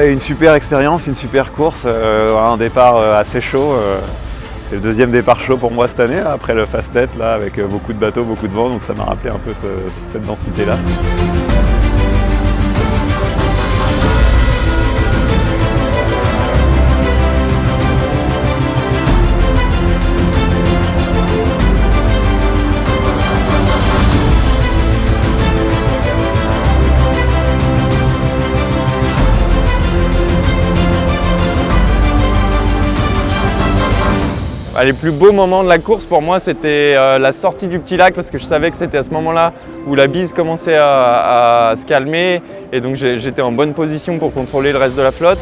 Une super expérience, une super course, un départ assez chaud. C'est le deuxième départ chaud pour moi cette année, là, après le Fastnet, là, avec beaucoup de bateaux, beaucoup de vent, donc ça m'a rappelé un peu cette densité-là. Les plus beaux moments de la course pour moi c'était la sortie du petit lac parce que je savais que c'était à ce moment-là où la bise commençait à se calmer et donc j'étais en bonne position pour contrôler le reste de la flotte.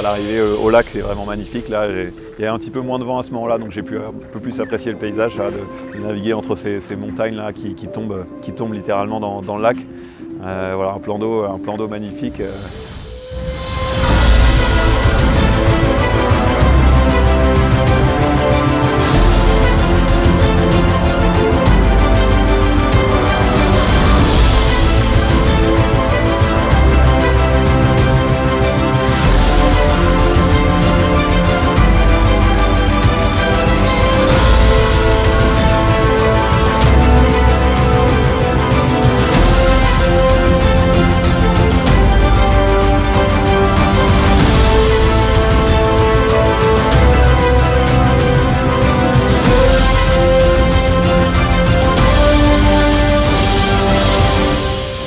L'arrivée au lac, c'est vraiment magnifique. Là, il y a un petit peu moins de vent à ce moment-là, donc j'ai pu un peu plus apprécier le paysage, là, de naviguer entre ces montagnes là, qui tombent littéralement dans le lac. Voilà, un plan d'eau magnifique.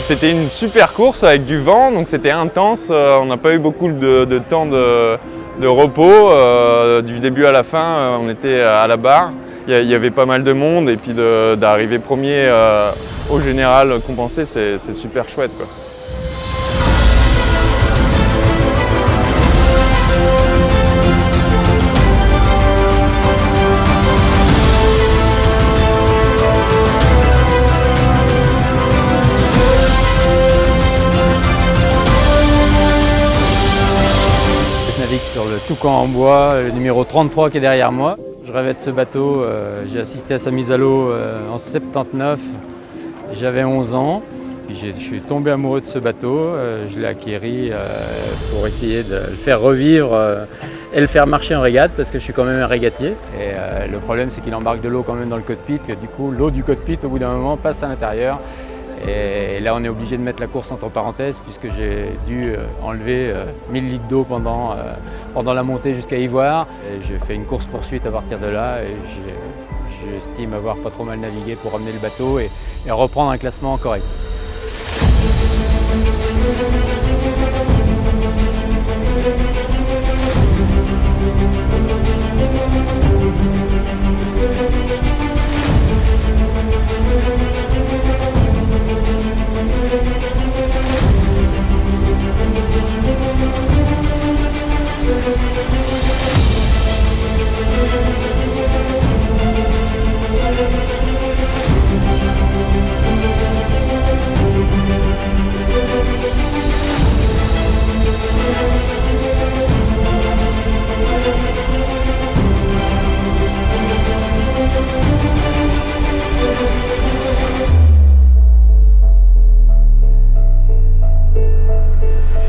C'était une super course avec du vent, donc c'était intense. On n'a pas eu beaucoup de temps de repos. Du début à la fin, on était à la barre. Il y avait pas mal de monde et puis d'arriver premier au général compensé, c'est super chouette, quoi. Sur le Toucan en bois, le numéro 33 qui est derrière moi. Je rêvais de ce bateau, j'ai assisté à sa mise à l'eau en 79, j'avais 11 ans. Puis je suis tombé amoureux de ce bateau, je l'ai acquéri pour essayer de le faire revivre et le faire marcher en régate parce que je suis quand même un régatier. Et le problème c'est qu'il embarque de l'eau quand même dans le cockpit, que du coup l'eau du cockpit au bout d'un moment passe à l'intérieur. Et là on est obligé de mettre la course entre parenthèses puisque j'ai dû enlever 1000 litres d'eau pendant la montée jusqu'à Ivoire. J'ai fait une course poursuite à partir de là et j'estime avoir pas trop mal navigué pour ramener le bateau et reprendre un classement correct.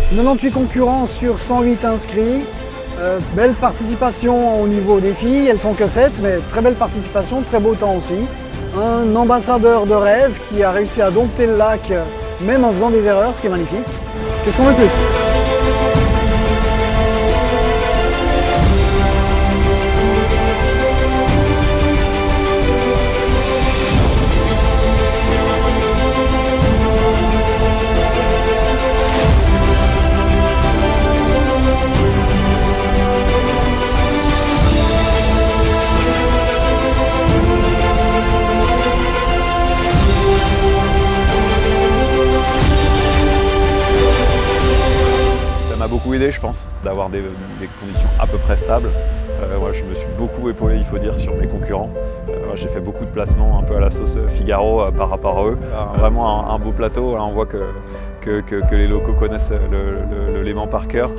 « 98 concurrents sur 108 inscrits, belle participation au niveau des filles, elles sont que 7, mais très belle participation, très beau temps aussi. Un ambassadeur de rêve qui a réussi à dompter le lac, même en faisant des erreurs, ce qui est magnifique. Qu'est-ce qu'on veut plus ? m'a beaucoup aidé, je pense, d'avoir des conditions à peu près stables. Moi, je me suis beaucoup épaulé, il faut dire, sur mes concurrents. J'ai fait beaucoup de placements un peu à la sauce Figaro par rapport à eux. Vraiment un beau plateau, on voit que les locaux connaissent le Léman par cœur.